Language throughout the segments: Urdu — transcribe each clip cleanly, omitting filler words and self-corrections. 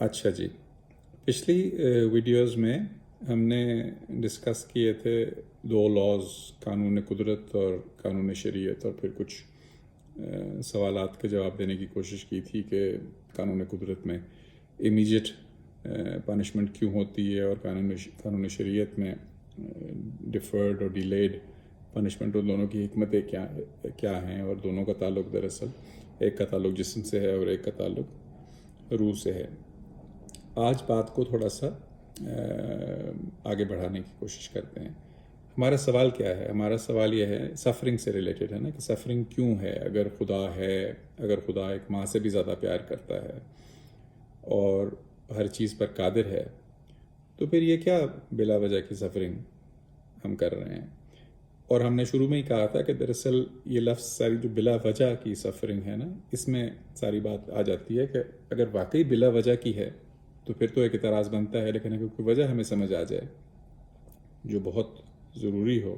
اچھا جی، پچھلی ویڈیوز میں ہم نے ڈسکس کیے تھے دو لاز، قانون قدرت اور قانون شریعت، اور پھر کچھ سوالات کے جواب دینے کی کوشش کی تھی کہ قانون قدرت میں امیجیٹ پنشمنٹ کیوں ہوتی ہے اور قانون شریعت میں ڈیفرڈ اور ڈیلیڈ پنشمنٹ، ان دونوں کی حکمتیں کیا ہیں، اور دونوں کا تعلق دراصل ایک کا تعلق جسم سے ہے اور ایک کا تعلق روح سے ہے۔ آج بات کو تھوڑا سا آگے بڑھانے کی کوشش کرتے ہیں۔ ہمارا سوال کیا ہے؟ ہمارا سوال یہ ہے، سفرنگ سے ریلیٹڈ ہے نا، کہ سفرنگ کیوں ہے؟ اگر خدا ایک ماں سے بھی زیادہ پیار کرتا ہے اور ہر چیز پر قادر ہے، تو پھر یہ کیا بلا وجہ کی سفرنگ ہم کر رہے ہیں؟ اور ہم نے شروع میں ہی کہا تھا کہ دراصل یہ لفظ ساری جو بلا وجہ کی سفرنگ ہے نا، اس میں ساری بات آ جاتی ہے کہ اگر واقعی بلا وجہ کی ہے تو پھر تو ایک اعتراض بنتا ہے، لیکن اگر کوئی وجہ ہمیں سمجھ آ جائے جو بہت ضروری ہو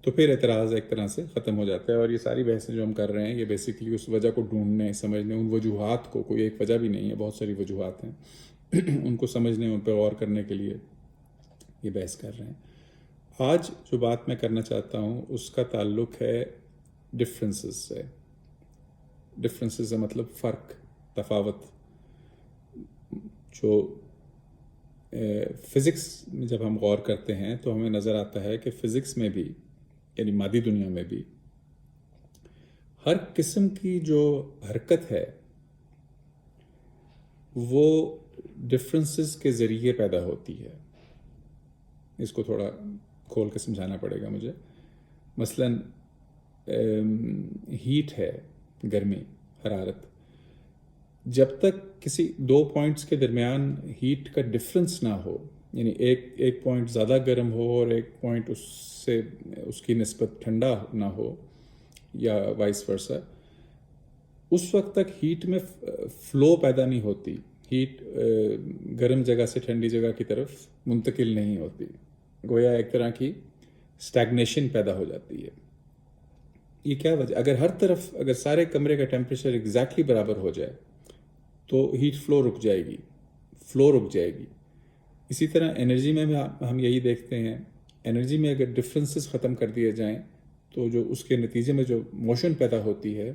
تو پھر اعتراض ایک طرح سے ختم ہو جاتا ہے۔ اور یہ ساری بحثیں جو ہم کر رہے ہیں یہ بیسیکلی اس وجہ کو ڈھونڈنے، سمجھنے، ان وجوہات کو، کوئی ایک وجہ بھی نہیں ہے، بہت ساری وجوہات ہیں ان کو سمجھنے، ان پہ غور کرنے کے لیے یہ بحث کر رہے ہیں۔ آج جو بات میں کرنا چاہتا ہوں اس کا تعلق ہے ڈفرینسز سے۔ ڈفرینسز کا مطلب فرق، تفاوت۔ جو فزکس میں جب ہم غور کرتے ہیں تو ہمیں نظر آتا ہے کہ فزکس میں بھی، یعنی مادی دنیا میں بھی، ہر قسم کی جو حرکت ہے وہ ڈفرینسز کے ذریعے پیدا ہوتی ہے۔ اس کو تھوڑا کھول کے سمجھانا پڑے گا مجھے۔ مثلاً ہیٹ ہے، گرمی، حرارت، جب تک کسی دو پوائنٹس کے درمیان ہیٹ کا ڈفرینس نہ ہو، یعنی ایک پوائنٹ زیادہ گرم ہو اور ایک پوائنٹ اس کی نسبت ٹھنڈا نہ ہو، یا وائس ورسا، اس وقت تک ہیٹ میں فلو پیدا نہیں ہوتی، ہیٹ گرم جگہ سے ٹھنڈی جگہ کی طرف منتقل نہیں ہوتی، گویا ایک طرح کی اسٹیگنیشن پیدا ہو جاتی ہے۔ یہ کیا وجہ؟ اگر سارے کمرے کا ٹیمپریچر ایگزیکٹلی برابر ہو جائے تو ہیٹ فلو رک جائے گی۔ اسی طرح انرجی میں بھی ہم یہی دیکھتے ہیں، انرجی میں اگر ڈفرینسز ختم کر دیے جائیں تو جو اس کے نتیجے میں جو موشن پیدا ہوتی ہے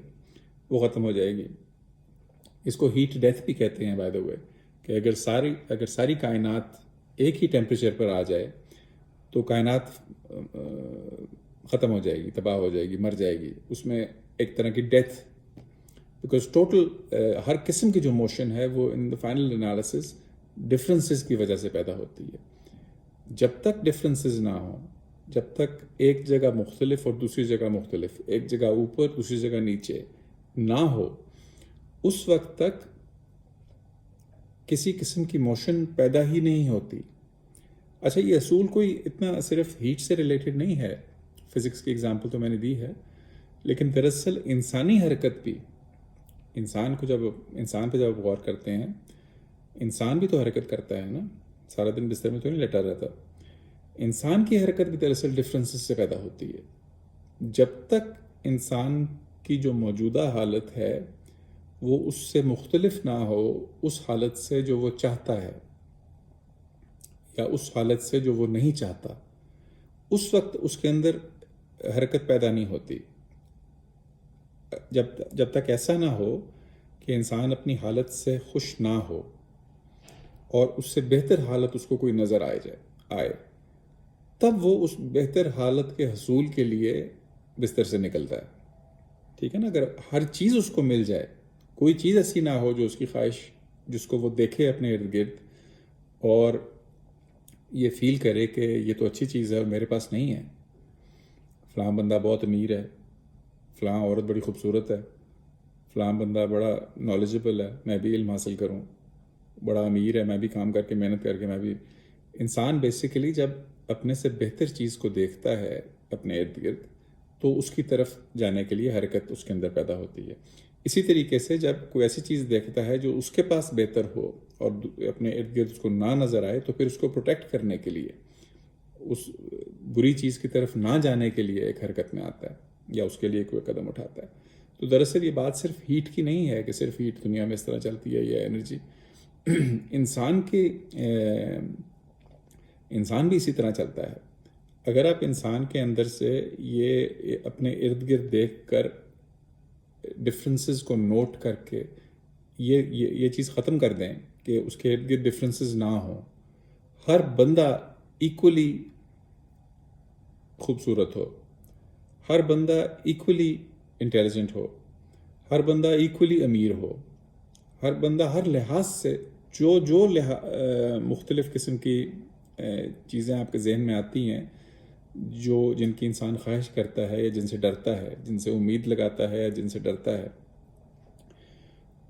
وہ ختم ہو جائے گی۔ اس کو ہیٹ ڈیتھ بھی کہتے ہیں بائی دا وے، کہ اگر ساری کائنات ایک ہی ٹیمپریچر پر آ جائے تو کائنات ختم ہو جائے گی، تباہ ہو جائے گی، مر جائے گی۔ اس میں ایک طرح کی ڈیتھ، بیکاز ٹوٹل ہر قسم کی جو موشن ہے وہ ان دا فائنل انالیسس ڈفرینسز کی وجہ سے پیدا ہوتی ہے۔ جب تک ڈفرینسز نہ ہوں، جب تک ایک جگہ مختلف اور دوسری جگہ مختلف، ایک جگہ اوپر دوسری جگہ نیچے نہ ہو، اس وقت تک کسی قسم کی موشن پیدا ہی نہیں ہوتی۔ اچھا، یہ اصول کوئی اتنا صرف ہیٹ سے ریلیٹڈ نہیں ہے، فزکس کی اگزامپل تو میں نے دی ہے، لیکن دراصل انسانی حرکت بھی، انسان پہ جب غور کرتے ہیں، انسان بھی تو حرکت کرتا ہے نا، سارا دن بستر میں تو نہیں لیٹا رہتا۔ انسان کی حرکت بھی دراصل ڈفرینسز سے پیدا ہوتی ہے۔ جب تک انسان کی جو موجودہ حالت ہے وہ اس سے مختلف نہ ہو اس حالت سے جو وہ چاہتا ہے، یا اس حالت سے جو وہ نہیں چاہتا، اس وقت اس کے اندر حرکت پیدا نہیں ہوتی۔ جب تک ایسا نہ ہو کہ انسان اپنی حالت سے خوش نہ ہو اور اس سے بہتر حالت اس کو کوئی نظر آئے، تب وہ اس بہتر حالت کے حصول کے لیے بستر سے نکلتا ہے۔ ٹھیک ہے نا؟ اگر ہر چیز اس کو مل جائے، کوئی چیز ایسی نہ ہو جو اس کی خواہش، جس کو وہ دیکھے اپنے ارد گرد اور یہ فیل کرے کہ یہ تو اچھی چیز ہے اور میرے پاس نہیں ہے، فلاں بندہ بہت امیر ہے، فلاں عورت بڑی خوبصورت ہے، فلاں بندہ بڑا نالجبل ہے، میں بھی علم حاصل کروں، بڑا امیر ہے، میں بھی کام کر کے محنت کر کے میں بھی۔ انسان بیسیکلی جب اپنے سے بہتر چیز کو دیکھتا ہے اپنے ارد گرد تو اس کی طرف جانے کے لیے حرکت اس کے اندر پیدا ہوتی ہے۔ اسی طریقے سے جب کوئی ایسی چیز دیکھتا ہے جو اس کے پاس بہتر ہو اور اپنے ارد گرد اس کو نہ نظر آئے، تو پھر اس کو پروٹیکٹ کرنے کے لیے، اس بری چیز کی طرف نہ جانے کے لیے ایک حرکت میں آتا ہے یا اس کے لیے کوئی قدم اٹھاتا ہے۔ تو دراصل یہ بات صرف ہیٹ کی نہیں ہے کہ صرف ہیٹ دنیا میں اس طرح چلتی ہے یا انرجی۔ انسان بھی اسی طرح چلتا ہے. اگر آپ انسان کے اندر سے یہ اپنے ارد گرد دیکھ کر ڈفرینسز کو نوٹ کر کے یہ چیز ختم کر دیں کہ اس کے ارد گرد ڈفرینسز نہ ہوں، ہر بندہ ایکولی خوبصورت ہو، ہر بندہ ایکولی انٹیلیجنٹ ہو، ہر بندہ ایکولی امیر ہو، ہر بندہ ہر لحاظ سے جو مختلف قسم کی چیزیں آپ کے ذہن میں آتی ہیں، جن کی انسان خواہش کرتا ہے یا جن سے ڈرتا ہے، جن سے امید لگاتا ہے یا جن سے ڈرتا ہے،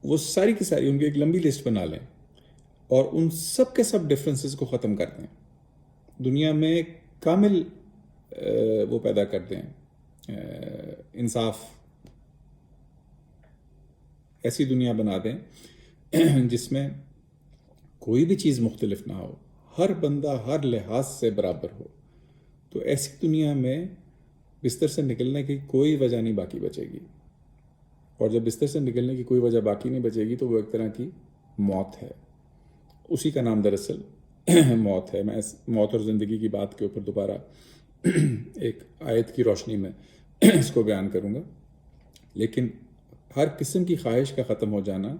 وہ ساری کی ساری ان کی ایک لمبی لسٹ بنا لیں اور ان سب کے سب ڈفرینسز کو ختم کر دیں. دنیا میں کامل وہ پیدا کر دیں، انصاف، ایسی دنیا بنا دیں جس میں کوئی بھی چیز مختلف نہ ہو، ہر بندہ ہر لحاظ سے برابر ہو. تو ایسی دنیا میں بستر سے نکلنے کی کوئی وجہ نہیں باقی بچے گی، اور جب بستر سے نکلنے کی کوئی وجہ باقی نہیں بچے گی تو وہ ایک طرح کی موت ہے. اسی کا نام دراصل موت ہے. میں اس موت اور زندگی کی بات کے اوپر دوبارہ ایک آیت کی روشنی میں اس کو بیان کروں گا. لیکن ہر قسم کی خواہش کا ختم ہو جانا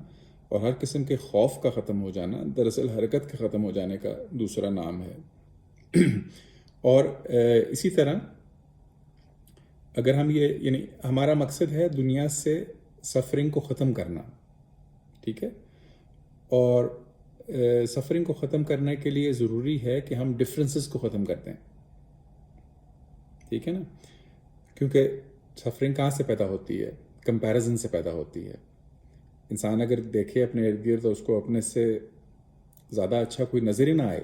اور ہر قسم کے خوف کا ختم ہو جانا دراصل حرکت کے ختم ہو جانے کا دوسرا نام ہے. اور اسی طرح اگر ہم یعنی ہمارا مقصد ہے دنیا سے سفرنگ کو ختم کرنا، ٹھیک ہے، اور سفرنگ کو ختم کرنے کے لیے ضروری ہے کہ ہم ڈفرینسز کو ختم کر دیں، ٹھیک ہے نا. کیونکہ سفرنگ کہاں سے پیدا ہوتی ہے؟ کمپیریزن سے پیدا ہوتی ہے. انسان اگر دیکھے اپنے ارد گرد تو اس کو اپنے سے زیادہ اچھا کوئی نظر ہی نہ آئے،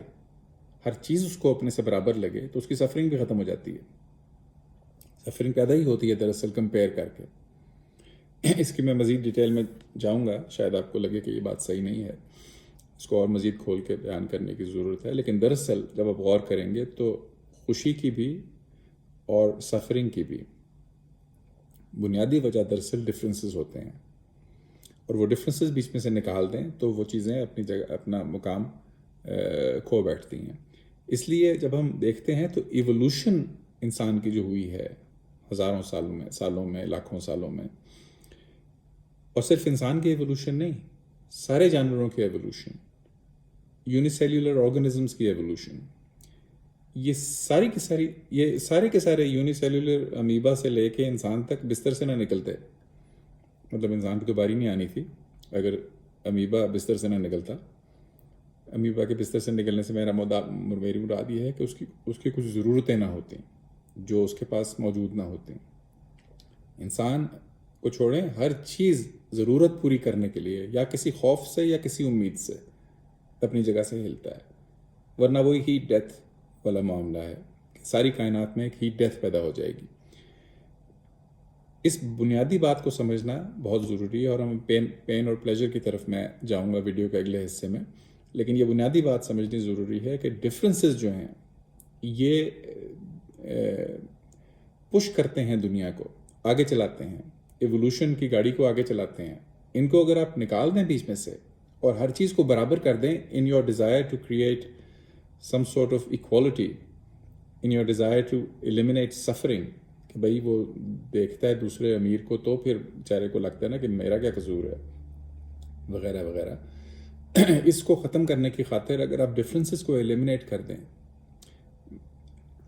ہر چیز اس کو اپنے سے برابر لگے، تو اس کی سفرنگ بھی ختم ہو جاتی ہے. سفرنگ پیدا ہی ہوتی ہے دراصل کمپیئر کر کے. اس کی میں مزید ڈیٹیل میں جاؤں گا، شاید آپ کو لگے کہ یہ بات صحیح نہیں ہے، اس کو اور مزید کھول کے بیان کرنے کی ضرورت ہے. لیکن دراصل جب آپ غور کریں گے تو خوشی کی بھی اور سفرنگ کی بھی بنیادی وجہ دراصل ڈفرینسز ہوتے ہیں، اور وہ ڈفرینسز بیچ میں سے نکال دیں تو وہ چیزیں اپنی جگہ اپنا مقام کھو بیٹھتی ہیں. اس لیے جب ہم دیکھتے ہیں تو ایوولوشن انسان کی جو ہوئی ہے ہزاروں سالوں میں لاکھوں سالوں میں، اور صرف انسان کی ایوولوشن نہیں، سارے جانوروں کی ایوولوشن، یونی سیلولر آرگنزمز کی ایوولوشن، یہ سارے کے سارے یونی سیلولر امیبا سے لے کے انسان تک بستر سے نہ نکلتے. مطلب انسان کی تو باری نہیں آنی تھی اگر امیبا بستر سے نہ نکلتا. امیبا کے بستر سے نکلنے سے میری مراد یہ ہے کہ اس کی کچھ ضرورتیں نہ ہوتی جو اس کے پاس موجود نہ ہوتی. انسان کو چھوڑیں، ہر چیز ضرورت پوری کرنے کے لیے یا کسی خوف سے یا کسی امید سے اپنی جگہ سے ہلتا ہے، ورنہ وہی ہیٹ ڈیتھ والا معاملہ ہے کہ ساری کائنات میں ایک ہیٹ ڈیتھ پیدا ہو جائے گی. اس بنیادی بات کو سمجھنا بہت ضروری ہے، اور ہم پین اور پلیجر کی طرف میں جاؤں گا ویڈیو کے اگلے حصے میں. لیکن یہ بنیادی بات سمجھنی ضروری ہے کہ ڈفرینسز جو ہیں یہ پش کرتے ہیں، دنیا کو آگے چلاتے ہیں، ایوولوشن کی گاڑی کو آگے چلاتے ہیں. ان کو اگر آپ نکال دیں بیچ میں سے اور ہر چیز کو برابر کر دیں in your desire to create some sort of equality, in your desire to eliminate suffering, کہ بھائی وہ دیکھتا ہے دوسرے امیر کو تو پھر بیچارے کو لگتا ہے نا کہ میرا کیا قصور ہے وغیرہ وغیرہ. اس کو ختم کرنے کی خاطر اگر آپ ڈفرینسز کو ایلیمینیٹ کر دیں،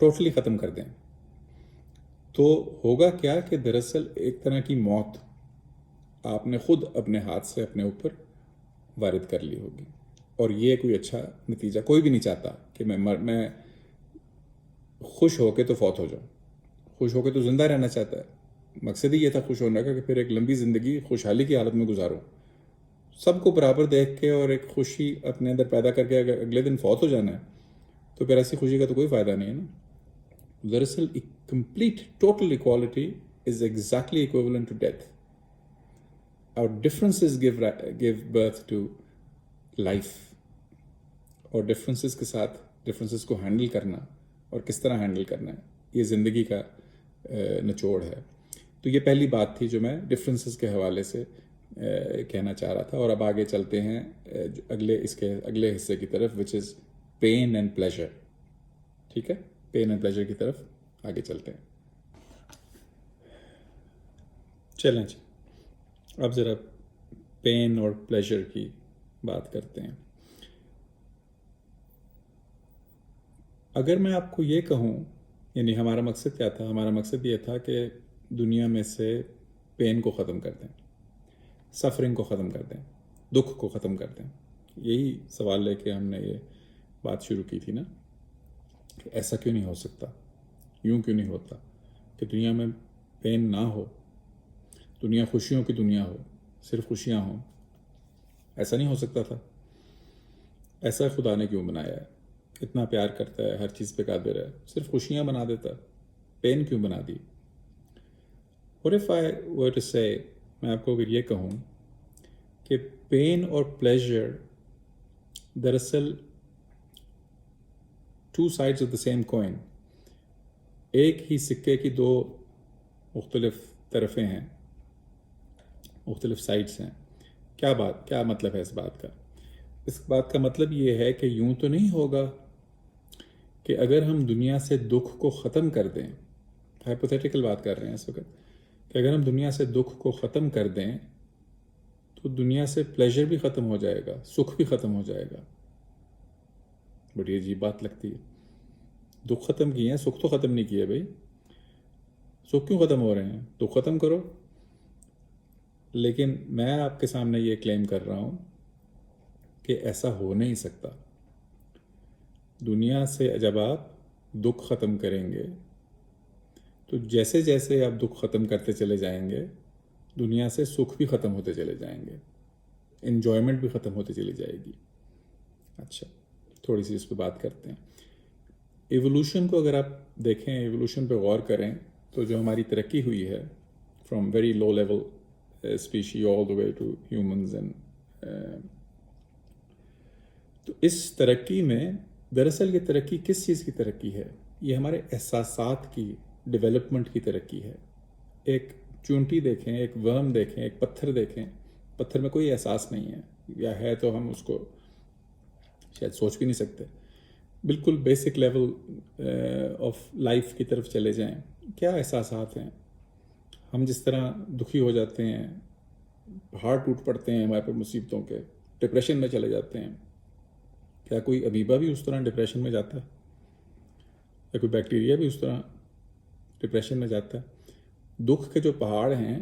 ٹوٹلی ختم کر دیں، تو ہوگا کیا کہ دراصل ایک طرح کی موت آپ نے خود اپنے ہاتھ سے اپنے اوپر وارد کر لی ہوگی. اور یہ کوئی اچھا نتیجہ کوئی بھی نہیں چاہتا کہ میں خوش ہو کے تو فوت ہو جاؤں. خوش ہو کے تو زندہ رہنا چاہتا ہے. مقصد ہی یہ تھا خوش ہونے کا کہ پھر ایک لمبی زندگی خوشحالی کی حالت میں گزاروں، سب کو برابر دیکھ کے اور ایک خوشی اپنے اندر پیدا کر کے اگر اگلے دن فوت ہو جانا ہے تو پھر ایسی خوشی کا تو کوئی فائدہ نہیں ہے نا. دراصل complete total equality is exactly equivalent to death. اور differences give birth to life, اور ڈفرینسز کے ساتھ ڈفرینسز کو ہینڈل کرنا اور کس طرح ہینڈل کرنا ہے، یہ زندگی کا نچوڑ ہے. تو یہ پہلی بات تھی جو میں ڈفرینسز کے حوالے سے کہنا چاہ رہا تھا. اور اب آگے چلتے ہیں اس کے اگلے حصے کی طرف, وچ از پین اینڈ پلیجر. ٹھیک ہے, پین اینڈ پلیجر کی طرف آگے چلتے ہیں. چلیں جی, اب ذرا پین اور پلیجر کی بات کرتے ہیں. اگر میں آپ کو یہ کہوں, یعنی ہمارا مقصد کیا تھا؟ ہمارا مقصد یہ تھا کہ دنیا میں سے پین کو ختم کر دیں, سفرنگ کو ختم کر دیں, دکھ کو ختم کر دیں. یہی سوال لے کے ہم نے یہ بات شروع کی تھی نا, کہ ایسا کیوں نہیں ہو سکتا, یوں کیوں نہیں ہوتا کہ دنیا میں پین نہ ہو, دنیا خوشیوں کی دنیا ہو, صرف خوشیاں ہوں. ایسا نہیں ہو سکتا تھا. ایسا خدا نے کیوں بنایا ہے؟ اتنا پیار کرتا ہے, ہر چیز پہ قادر ہے, صرف خوشیاں بنا دیتا, پین کیوں بنا دی؟ What if I were to say, میں آپ کو اگر یہ کہوں کہ پین اور پلیجر دراصل two sides of the same coin, ایک ہی سکے کی دو مختلف طرفیں ہیں, مختلف سائڈز ہیں. کیا مطلب ہے اس بات کا؟ اس بات کا مطلب یہ ہے کہ یوں تو نہیں ہوگا کہ اگر ہم دنیا سے دکھ کو ختم کر دیں, ہائپوتھیٹیکل بات کر رہے ہیں اس وقت, کہ اگر ہم دنیا سے دکھ کو ختم کر دیں تو دنیا سے پلیجر بھی ختم ہو جائے گا, سکھ بھی ختم ہو جائے گا. بڑی عجیب بات لگتی ہے. دکھ ختم کیے ہیں, سکھ تو ختم نہیں کیے بھائی. سکھ کیوں ختم ہو رہے ہیں؟ دکھ ختم کرو. لیکن میں آپ کے سامنے یہ کلیم کر رہا ہوں کہ ایسا ہو نہیں سکتا. دنیا سے جب آپ دکھ ختم کریں گے تو جیسے جیسے آپ دکھ ختم کرتے چلے جائیں گے, دنیا سے سکھ بھی ختم ہوتے چلے جائیں گے, انجوائمنٹ بھی ختم ہوتے چلی جائے گی. اچھا, تھوڑی سی اس پہ بات کرتے ہیں. ایولوشن کو اگر آپ دیکھیں, ایولوشن پہ غور کریں, تو جو ہماری ترقی ہوئی ہے from very low level species all the way to humans, تو اس ترقی میں دراصل یہ ترقی کس چیز کی ترقی ہے؟ یہ ہمارے احساسات کی ڈیولپمنٹ کی ترقی ہے. ایک چونٹی دیکھیں, ایک ورم دیکھیں, ایک پتھر دیکھیں, پتھر میں کوئی احساس نہیں ہے, یا ہے تو ہم اس کو شاید سوچ بھی نہیں سکتے. بالکل بیسک لیول آف لائف کی طرف چلے جائیں, کیا احساسات ہیں؟ ہم جس طرح دکھی ہو جاتے ہیں, پہاڑ ٹوٹ پڑتے ہیں ہمارے پہ مصیبتوں کے, ڈپریشن میں چلے جاتے ہیں, کیا کوئی امیبا بھی اس طرح ڈپریشن میں جاتا ہے؟ یا کوئی بیکٹیریا بھی اس طرح ڈپریشن میں جاتا ہے؟ دکھ کے جو پہاڑ ہیں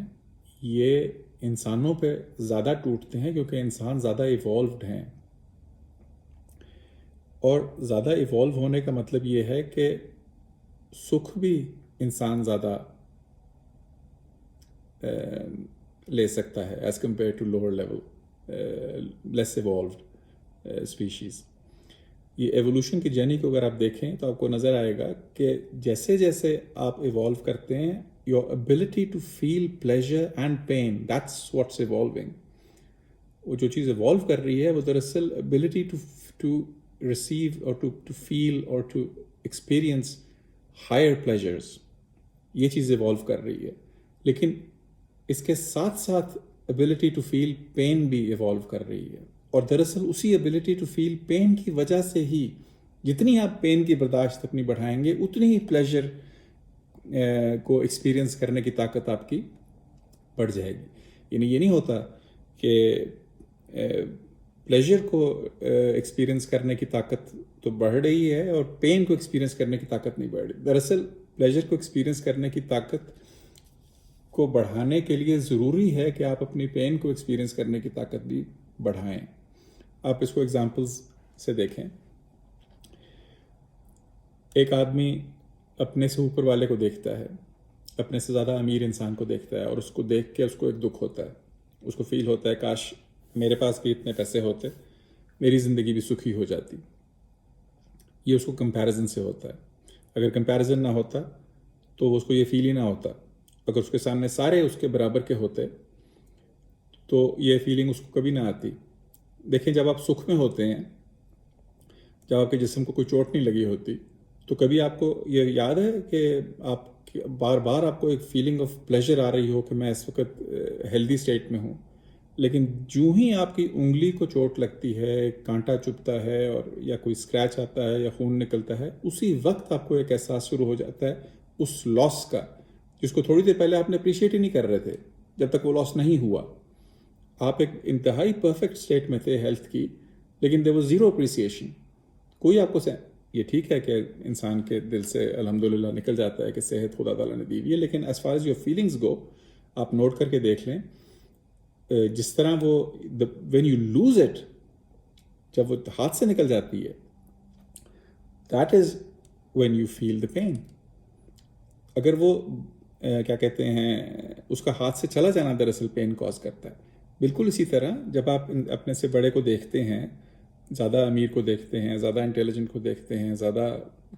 یہ انسانوں پہ زیادہ ٹوٹتے ہیں کیونکہ انسان زیادہ ایوالوڈ ہیں, اور زیادہ ایوالو ہونے کا مطلب یہ ہے کہ سکھ بھی انسان زیادہ لے سکتا ہے as compared to lower level less evolved species. یہ ایوولوشن کی جرنی کو اگر آپ دیکھیں تو آپ کو نظر آئے گا کہ جیسے جیسے آپ ایوالو کرتے ہیں, your ability to feel pleasure and pain, that's what's evolving. وہ جو چیز ایوالو کر رہی ہے وہ دراصل ability to receive or to feel or to experience higher pleasures, یہ چیز ایوالو کر رہی ہے. لیکن اس کے ساتھ ساتھ ability to feel pain بھی ایوالو کر رہی ہے, اور دراصل اسی ability to feel pain کی وجہ سے ہی جتنی آپ پین کی برداشت اپنی بڑھائیں گے اتنی ہی پلیجر کو ایکسپیرینس کرنے کی طاقت آپ کی بڑھ جائے گی. یعنی یہ نہیں ہوتا کہ پلیجر کو ایکسپیرینس کرنے کی طاقت تو بڑھ رہی ہے اور پین کو ایکسپیرینس کرنے کی طاقت نہیں بڑھ رہی. دراصل پلیجر کو ایکسپیرینس کرنے کی طاقت کو بڑھانے کے لیے ضروری ہے کہ آپ اپنی پین کو ایکسپیرینس کرنے کی طاقت بھی بڑھائیں. آپ اس کو ایگزامپلز سے دیکھیں. ایک آدمی اپنے سے اوپر والے کو دیکھتا ہے, اپنے سے زیادہ امیر انسان کو دیکھتا ہے, اور اس کو دیکھ کے اس کو ایک دکھ ہوتا ہے, اس کو فیل ہوتا ہے کاش میرے پاس بھی اتنے پیسے ہوتے, میری زندگی بھی سکھی ہو جاتی. یہ اس کو کمپیریزن سے ہوتا ہے. اگر کمپیریزن نہ ہوتا تو اس کو یہ فیل ہی نہ ہوتا. اگر اس کے سامنے سارے اس کے برابر کے ہوتے تو یہ فیلنگ اس کو کبھی نہ آتی. دیکھیں, جب آپ سکھ میں ہوتے ہیں, جب آپ کے جسم کو کوئی چوٹ نہیں لگی ہوتی, تو کبھی آپ کو یہ یاد ہے کہ آپ بار بار آپ کو ایک فیلنگ آف پلیجر آ رہی ہو کہ میں اس وقت ہیلدی اسٹیٹ میں ہوں, لیکن جو ہی آپ کی انگلی کو چوٹ لگتی ہے، کانٹا چبھتا ہے اور یا کوئی اسکریچ آتا ہے یا خون نکلتا ہے، اسی وقت آپ کو ایک احساس شروع ہو جاتا ہے اس لاس کا، جس کو تھوڑی دیر پہلے آپ نے اپریشیٹ ہی نہیں کر رہے تھے جب تک وہ لاس نہیں ہوا. آپ ایک انتہائی پرفیکٹ اسٹیٹ میں تھے ہیلتھ کی، لیکن دیر واز زیرو اپریسیشن. کوئی آپ کو یہ ٹھیک ہے کہ انسان کے دل سے الحمدللہ نکل جاتا ہے کہ صحت خدا تعالیٰ نے دی ہوئی ہے، لیکن as far as your feelings go, آپ نوٹ کر کے دیکھ لیں جس طرح وہ وین یو لوز اٹ، جب وہ ہاتھ سے نکل جاتی ہے، that is when you feel the pain. اگر وہ کیا کہتے ہیں اس کا ہاتھ سے چلا جانا دراصل پین کاز کرتا ہے. بالکل اسی طرح جب آپ اپنے سے بڑے کو دیکھتے ہیں، زیادہ امیر کو دیکھتے ہیں، زیادہ انٹیلیجنٹ کو دیکھتے ہیں، زیادہ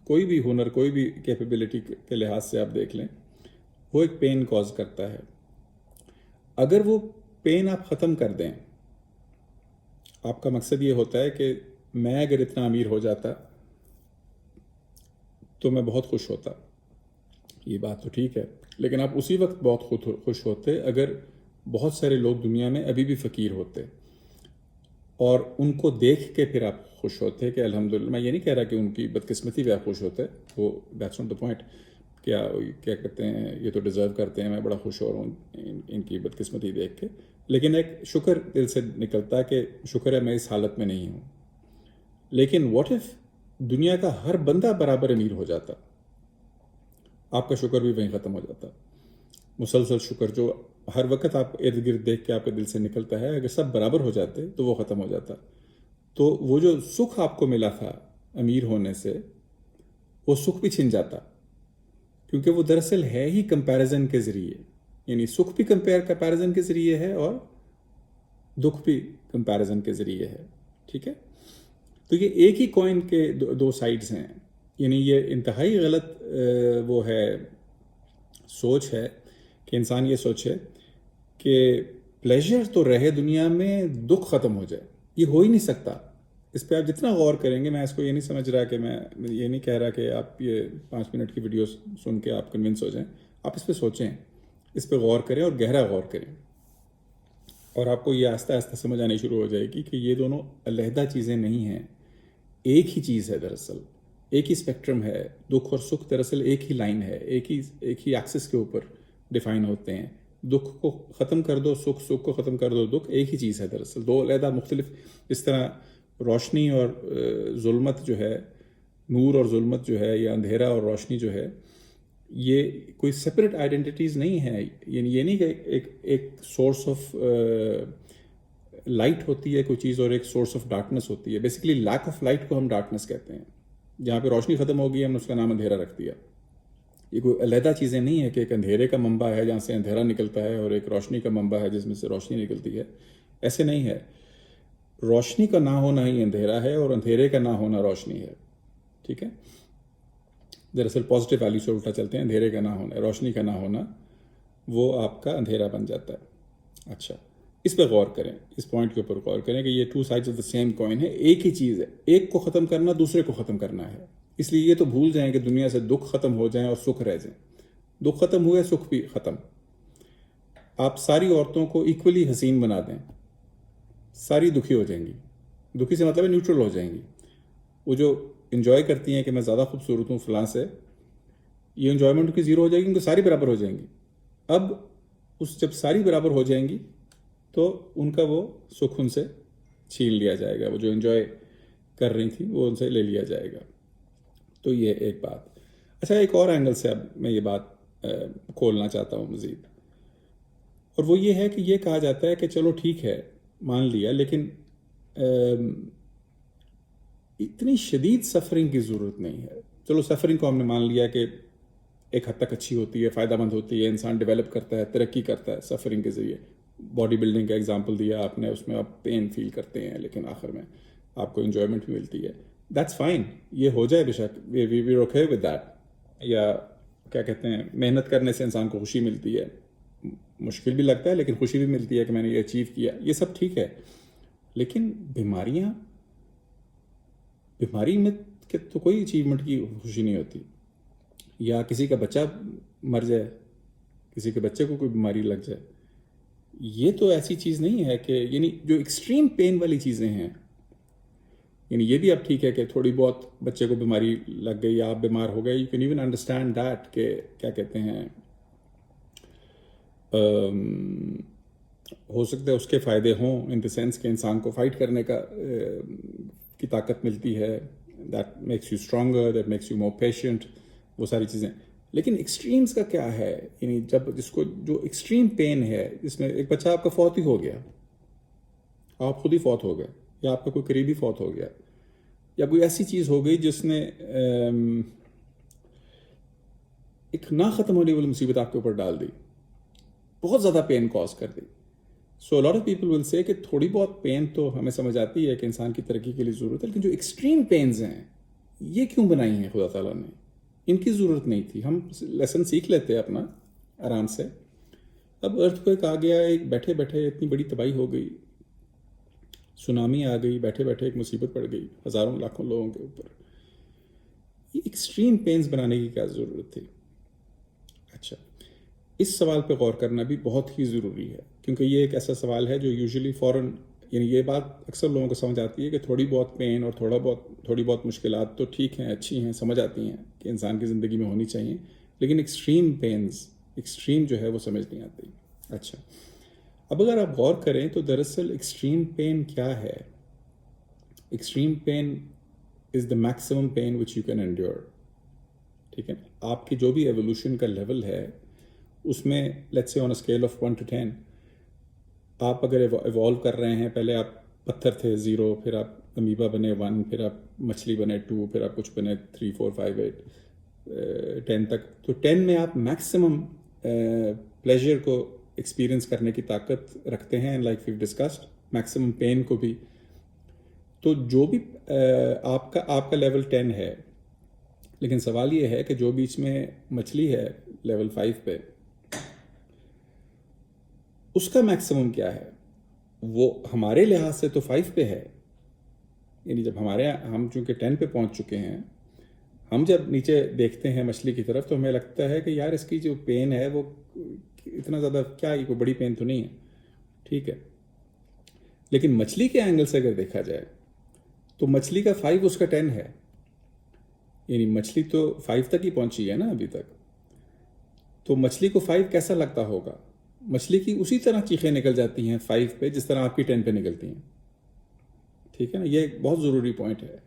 کوئی بھی ہنر، کوئی بھی کیپیبلٹی کے لحاظ سے آپ دیکھ لیں، وہ ایک پین کاز کرتا ہے. اگر وہ پین آپ ختم کر دیں، آپ کا مقصد یہ ہوتا ہے کہ میں اگر اتنا امیر ہو جاتا تو میں بہت خوش ہوتا. یہ بات تو ٹھیک ہے، لیکن آپ اسی وقت بہت خوش ہوتے اگر بہت سارے لوگ دنیا میں ابھی بھی فقیر ہوتے، اور ان کو دیکھ کے پھر آپ خوش ہوتے کہ الحمدللہ. میں یہ نہیں کہہ رہا کہ ان کی بدقسمتی پہ آپ خوش ہوتے، وہ دیٹس ناٹ دا پوائنٹ. کیا کہتے ہیں یہ تو ڈیزرو کرتے ہیں، میں بڑا خوش ہو رہا ہوں ان کی بدقسمتی دیکھ کے، لیکن ایک شکر دل سے نکلتا کہ شکر ہے میں اس حالت میں نہیں ہوں. لیکن واٹ اف دنیا کا ہر بندہ برابر امیر ہو جاتا، آپ کا شکر بھی وہیں ختم ہو جاتا. مسلسل شکر جو ہر وقت آپ ارد گرد دیکھ کے آپ کے دل سے نکلتا ہے، اگر سب برابر ہو جاتے تو وہ ختم ہو جاتا. تو وہ جو سکھ آپ کو ملا تھا امیر ہونے سے، وہ سکھ بھی چھن جاتا، کیونکہ وہ دراصل ہے ہی کمپیریزن کے ذریعے. یعنی سکھ بھی کمپیریزن کے ذریعے ہے اور دکھ بھی کمپیریزن کے ذریعے ہے. ٹھیک ہے، تو یہ ایک ہی کوئن کے دو سائڈز ہیں. یعنی یہ انتہائی غلط وہ ہے سوچ ہے کہ انسان یہ سوچے کہ پلیجر تو رہے دنیا میں، دکھ ختم ہو جائے. یہ ہو ہی نہیں سکتا. اس پہ آپ جتنا غور کریں گے، میں اس کو یہ نہیں سمجھ رہا کہ میں یہ نہیں کہہ رہا کہ آپ یہ 5 منٹ کی ویڈیو سن کے آپ کنونس ہو جائیں. آپ اس پہ سوچیں، اس پہ غور کریں اور گہرا غور کریں، اور آپ کو یہ آہستہ آہستہ سمجھ آنی شروع ہو جائے گی کہ یہ دونوں علیحدہ چیزیں نہیں ہیں، ایک ہی چیز ہے. دراصل ایک ہی اسپیکٹرم ہے. دکھ اور سکھ دراصل ایک ہی لائن ہے، ایک ہی ایکسس کے اوپر ڈیفائن ہوتے ہیں. دکھ کو ختم کر دو سکھ، سکھ کو ختم کر دو دکھ، ایک ہی چیز ہے دراصل. دو علیحدہ مختلف، اس طرح روشنی اور ظلمت جو ہے، نور اور ظلمت جو ہے، یا اندھیرا اور روشنی جو ہے، یہ کوئی سپریٹ آئیڈینٹیٹیز نہیں ہے. یعنی یہ نہیں کہ ایک سورس آف لائٹ ہوتی ہے کوئی چیز اور ایک سورس آف ڈارکنس ہوتی ہے. بیسیکلی لیک آف لائٹ کو ہم ڈارکنس کہتے ہیں. جہاں پہ روشنی ختم ہو گئی ہم نے اس کا نام اندھیرا رکھ دیا. یہ کوئی علیحدہ چیزیں نہیں ہے کہ ایک اندھیرے کا منبع ہے جہاں سے اندھیرا نکلتا ہے اور ایک روشنی کا منبع ہے جس میں سے روشنی نکلتی ہے. ایسے نہیں ہے. روشنی کا نہ ہونا ہی اندھیرا ہے اور اندھیرے کا نہ ہونا روشنی ہے. ٹھیک ہے، دراصل پازیٹیو ویلیو سے الٹا چلتے ہیں. اندھیرے کا نہ ہونا، روشنی کا نہ ہونا، وہ آپ کا اندھیرا بن جاتا ہے. اچھا، اس پہ غور کریں، اس پوائنٹ کے اوپر غور کریں کہ یہ 2 sides of the same coin ہے. ایک ہی چیز ہے. ایک کو ختم کرنا دوسرے کو ختم کرنا ہے. اس لیے یہ تو بھول جائیں کہ دنیا سے دکھ ختم ہو جائیں اور سکھ رہ جائیں. دکھ ختم ہوئے، سکھ بھی ختم. آپ ساری عورتوں کو ایکولی حسین بنا دیں، ساری دکھی ہو جائیں گی. دکھی سے مطلب ہے نیوٹرل ہو جائیں گی. وہ جو انجوائے کرتی ہیں کہ میں زیادہ خوبصورت ہوں فلاں سے، یہ انجوائمنٹ کی زیرو ہو جائے گی، کیونکہ ساری برابر ہو جائیں گی. اب جب ساری برابر ہو جائیں گی تو ان کا وہ سکھ ان سے چھین لیا جائے گا. وہ جو انجوائے کر رہی تھیں وہ ان سے لے لیا جائے گا. تو یہ ایک بات. اچھا، ایک اور اینگل سے اب میں یہ بات کھولنا چاہتا ہوں مزید، اور وہ یہ ہے کہ یہ کہا جاتا ہے کہ چلو ٹھیک ہے مان لیا، لیکن اتنی شدید سفرنگ کی ضرورت نہیں ہے. چلو سفرنگ کو ہم نے مان لیا کہ ایک حد تک اچھی ہوتی ہے، فائدہ مند ہوتی ہے، انسان ڈیولپ کرتا ہے، ترقی کرتا ہے سفرنگ کے ذریعے. باڈی بلڈنگ کا ایگزامپل دیا آپ نے، اس میں آپ پین فیل کرتے ہیں لیکن آخر میں آپ کو انجوائمنٹ بھی ملتی ہے. دیٹس فائن، یہ ہو جائے بے شک، وی اوکے ود دیٹ. یا کیا کہتے ہیں، محنت کرنے سے انسان کو خوشی ملتی ہے، مشکل بھی لگتا ہے لیکن خوشی بھی ملتی ہے کہ میں نے یہ اچیو کیا. یہ سب ٹھیک ہے، لیکن بیماری میں تو کوئی اچیومنٹ کی خوشی نہیں ہوتی. یا کسی کا بچہ مر جائے، کسی کے بچے کو کوئی بیماری لگ جائے، یہ تو ایسی چیز نہیں ہے کہ یعنی جو ایکسٹریم پین والی چیزیں ہیں، یعنی یہ بھی اب ٹھیک ہے کہ تھوڑی بہت بچے کو بیماری لگ گئی یا آپ بیمار ہو گئے، you can even understand that کہ کیا کہتے ہیں ہو سکتا ہے اس کے فائدے ہوں ان دا سینس کہ انسان کو فائٹ کرنے کی طاقت ملتی ہے، that makes you stronger, that makes you more patient, وہ ساری چیزیں. لیکن ایکسٹریمز کا کیا ہے؟ یعنی جب جس کو جو ایکسٹریم پین ہے، جس میں ایک بچہ آپ کا فوت ہی ہو گیا، آپ خود ہی فوت ہو گئے، یا آپ کا کوئی قریبی فوت ہو گیا، یا کوئی ایسی چیز ہو گئی جس نے ایک نہ ختم ہونے والی مصیبت آپ کے اوپر ڈال دی، بہت زیادہ پین کاز کر دی. سو لاٹ آف پیپل ول سے کہ تھوڑی بہت پین تو ہمیں سمجھ آتی ہے کہ انسان کی ترقی کے لیے ضرورت ہے، لیکن جو ایکسٹریم پینز ہیں یہ کیوں بنائی ہیں خدا تعالیٰ نے؟ ان کی ضرورت نہیں تھی. ہم لیسن سیکھ لیتے اپنا آرام سے. اب ارتھ کوئک آ گیا، ایک بیٹھے بیٹھے اتنی بڑی تباہی ہو گئی، سونامی آ گئی، بیٹھے بیٹھے ایک مصیبت پڑ گئی ہزاروں لاکھوں لوگوں کے اوپر. یہ ایکسٹریم پینز بنانے کی کیا ضرورت تھی؟ اچھا، اس سوال پہ غور کرنا بھی بہت ہی ضروری ہے، کیونکہ یہ ایک ایسا سوال ہے جو یوزلی فوراً، یعنی یہ بات اکثر لوگوں کو سمجھ آتی ہے کہ تھوڑی بہت پین اور تھوڑی بہت مشکلات تو ٹھیک ہیں، اچھی ہیں، سمجھ آتی ہیں کہ انسان کی زندگی میں ہونی چاہیے، لیکن ایکسٹریم پینز، ایکسٹریم جو ہے وہ سمجھ نہیں آتی. اچھا، اب اگر آپ غور کریں تو دراصل ایکسٹریم پین کیا ہے؟ Extreme pain is the maximum pain which you can endure. ٹھیک ہے، آپ کی جو بھی ایوولوشن کا لیول ہے اس میں let's say on a scale of 1 to 10 آپ اگر ایوالو کر رہے ہیں، پہلے آپ پتھر تھے 0، پھر آپ امیبا بنے 1، پھر آپ مچھلی بنے 2، پھر آپ کچھ بنے 3 4 5 8 10 تک، تو 10 میں آپ میکسیمم پلیجر کو ایکسپیرئنس کرنے کی طاقت رکھتے ہیں، like we've discussed, maximum pain کو بھی. تو جو بھی آپ کا لیول 10 ہے، لیکن سوال یہ ہے کہ جو بیچ میں مچھلی ہے لیول 5 پہ، اس کا میکسیمم کیا ہے؟ وہ ہمارے لحاظ سے تو 5 پہ ہے، یعنی جب ہم چونکہ 10 پہ پہنچ چکے ہیں، ہم جب نیچے دیکھتے ہیں مچھلی کی طرف تو ہمیں لگتا ہے کہ یار اس کی جو پین ہے وہ اتنا زیادہ کیا، یہ کوئی بڑی پین تو نہیں ہے. ٹھیک ہے، لیکن مچھلی کے اینگل سے اگر دیکھا جائے تو مچھلی کا 5 اس کا 10 ہے، یعنی مچھلی تو 5 تک ہی پہنچی ہے نا ابھی تک. تو مچھلی کو 5 کیسا لگتا ہوگا؟ مچھلی کی اسی طرح چیخیں نکل جاتی ہیں 5 پہ جس طرح آپ کی 10 پہ نکلتی ہیں. ٹھیک ہے نا، یہ ایک بہت ضروری پوائنٹ ہے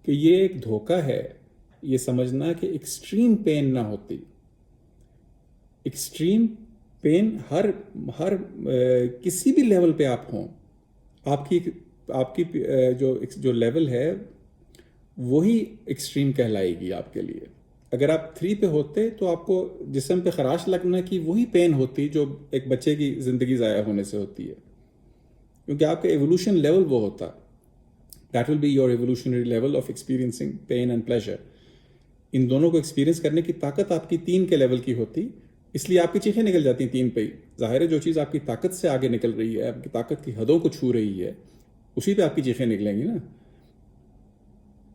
کہ یہ ایک دھوکہ ہے یہ سمجھنا کہ ایکسٹریم پین نہ ہوتی. ایکسٹریم پین ہر کسی بھی لیول پہ آپ ہوں، آپ کی جو لیول ہے وہی ایکسٹریم کہلائے گی آپ کے لیے. اگر آپ 3 پہ ہوتے تو آپ کو جسم پہ خراش لگنا کی وہی پین ہوتی جو ایک بچے کی زندگی ضائع ہونے سے ہوتی ہے، کیونکہ آپ کا ایوولوشن لیول وہ ہوتا. That will be your evolutionary level of experiencing pain and pleasure. ان دونوں کو ایکسپیرینس کرنے کی طاقت آپ کی 3 کے لیول کی ہوتی، اس لیے آپ کی چیخیں نکل جاتی ہیں 3 پہ ہی. ظاہر ہے جو چیز آپ کی طاقت سے آگے نکل رہی ہے، آپ کی طاقت کی حدوں کو چھو رہی ہے، اسی پہ آپ کی چیخیں نکلیں گی نا.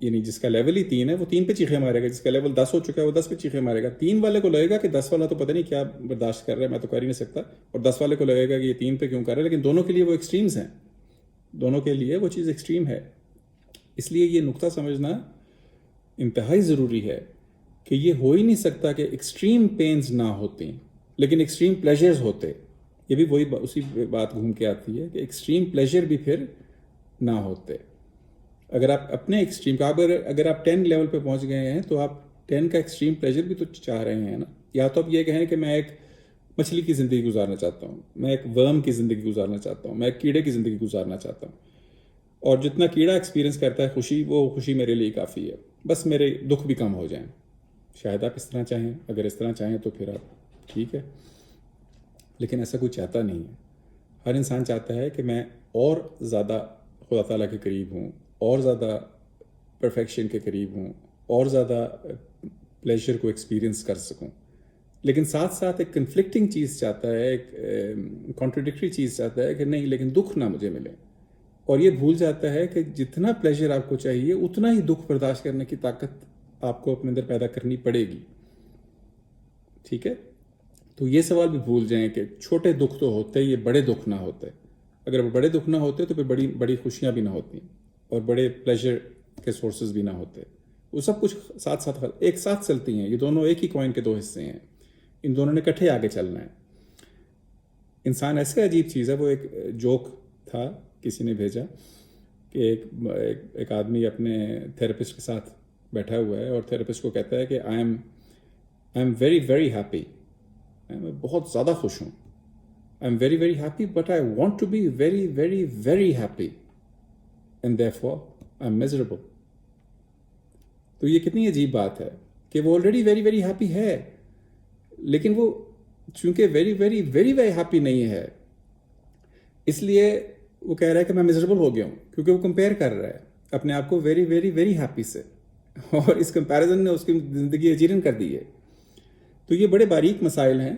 یعنی جس کا لیول ہی 3 ہے وہ 3 پہ چیخیں مارے گا، جس کا لیول 10 ہو چکا ہے وہ 10 پہ چیخیں مارے گا. 3 والے کو لگے گا کہ 10 والا تو پتہ نہیں کیا برداشت کر رہا ہے، میں تو کر ہی نہیں سکتا، اور 10 والے کو لگے گا کہ یہ 3 پہ کیوں کر رہا ہے. لیکن دونوں کے لیے وہ ایکسٹریمز ہیں، دونوں کے لیے وہ چیز ایکسٹریم ہے. اس لیے یہ نقطہ سمجھنا انتہائی ضروری ہے کہ یہ ہو ہی نہیں سکتا کہ ایکسٹریم پینز نہ ہوتی لیکن ایکسٹریم پلیجرز ہوتے. یہ بھی وہی اسی بات گھوم کے آتی ہے کہ ایکسٹریم پلیجر بھی پھر نہ ہوتے. اگر آپ اپنے ایکسٹریم کا اگر آپ 10 لیول پہ پہنچ گئے ہیں تو آپ 10 کا ایکسٹریم پلیجر بھی تو چاہ رہے ہیں نا. یا تو آپ یہ کہیں کہ میں ایک مچھلی کی زندگی گزارنا چاہتا ہوں، میں ایک ورم کی زندگی گزارنا چاہتا ہوں، میں ایک کیڑے کی زندگی گزارنا چاہتا ہوں، اور جتنا کیڑا ایکسپیرینس کرتا ہے خوشی، وہ خوشی میرے لیے کافی ہے، بس میرے دکھ بھی کم ہو جائیں. شاید آپ اس طرح چاہیں، اگر اس طرح چاہیں تو پھر آپ ٹھیک ہے، لیکن ایسا کوئی چاہتا نہیں ہے. ہر انسان چاہتا ہے کہ میں اور زیادہ خدا تعالیٰ کے قریب ہوں، اور زیادہ پرفیکشن کے قریب ہوں، اور زیادہ پلیجر کو ایکسپیرینس کر سکوں. لیکن ساتھ ساتھ ایک کنفلکٹنگ چیز چاہتا ہے، ایک کانٹرڈکٹری چیز چاہتا ہے کہ نہیں لیکن دکھ نہ مجھے ملے. اور یہ بھول جاتا ہے کہ جتنا پلیجر آپ کو چاہیے اتنا ہی دکھ برداشت کرنے کی طاقت آپ کو اپنے اندر پیدا کرنی پڑے گی. ٹھیک ہے، تو یہ سوال بھی بھول جائیں کہ چھوٹے دکھ تو ہوتے، یہ بڑے دکھ نہ ہوتے. اگر وہ بڑے دکھ نہ ہوتے تو پھر بڑی بڑی خوشیاں بھی نہ ہوتی اور بڑے پلیجر کے سورسز بھی نہ ہوتے. وہ سب کچھ ساتھ ساتھ ایک ساتھ چلتی ہیں. یہ دونوں ایک ہی کوائن کے دو حصے ہیں. ان دونوں نے اکٹھے آگے چلنا ہے. انسان ایسے عجیب چیز ہے. وہ ایک جوک تھا کسی نے بھیجا کہ ایک آدمی اپنے تھراپسٹ کے ساتھ بیٹھا ہوا ہے اور تھراپسٹ کو کہتا ہے کہ I am very very happy. میں بہت زیادہ خوش ہوں. I am very very happy but I want to be very very very happy and therefore I am miserable. تو یہ کتنی عجیب بات ہے کہ وہ آلریڈی ویری ویری ہیپی ہے، لیکن وہ چونکہ very very very very happy نہیں ہے اس لیے وہ کہہ رہا ہے کہ میں میزریبل ہو گیا ہوں، کیونکہ وہ کمپیئر کر رہا ہے اپنے آپ کو ویری ویری ویری ہیپی سے، اور اس کمپیریزن نے اس کی زندگی اجیرن کر دی ہے. تو یہ بڑے باریک مسائل ہیں.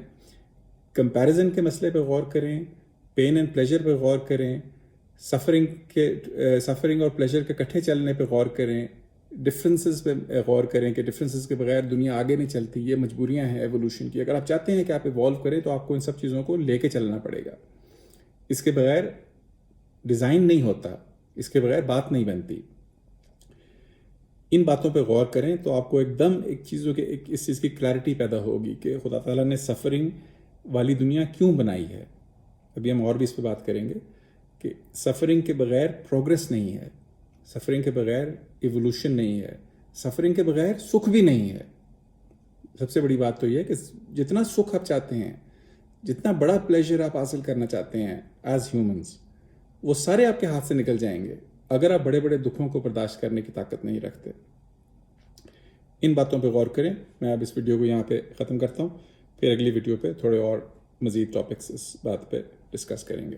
کمپیریزن کے مسئلے پہ غور کریں، پین اینڈ پلیجر پہ غور کریں، سفرنگ اور پلیجر کے اکٹھے چلنے پہ غور کریں، ڈفرینسز پہ غور کریں کہ ڈفرینسز کے بغیر دنیا آگے نہیں چلتی. یہ مجبوریاں ہیں ایوولوشن کی. اگر آپ چاہتے ہیں کہ آپ ایوالو کریں تو آپ کو ان سب چیزوں کو لے کے چلنا پڑے گا. اس کے بغیر ڈیزائن نہیں ہوتا، اس کے بغیر بات نہیں بنتی. ان باتوں پہ غور کریں تو آپ کو ایک دم اس چیز کی کلیئرٹی پیدا ہوگی کہ خدا تعالیٰ نے سفرنگ والی دنیا کیوں بنائی ہے. ابھی ہم اور بھی اس پہ بات کریں گے کہ سفرنگ کے بغیر پروگرس نہیں ہے، سفرنگ کے بغیر ایوولوشن نہیں ہے، سفرنگ کے بغیر سکھ بھی نہیں ہے. سب سے بڑی بات تو یہ ہے کہ جتنا سکھ آپ چاہتے ہیں، جتنا بڑا پلیجر آپ حاصل کرنا چاہتے ہیں ایز ہیومنز، وہ سارے آپ کے ہاتھ سے نکل جائیں گے اگر آپ بڑے بڑے دکھوں کو برداشت کرنے کی طاقت نہیں رکھتے. ان باتوں پہ غور کریں. میں اب اس ویڈیو کو یہاں پہ ختم کرتا ہوں. پھر اگلی ویڈیو پہ تھوڑے اور مزید ٹاپکس اس بات پہ ڈسکس کریں گے.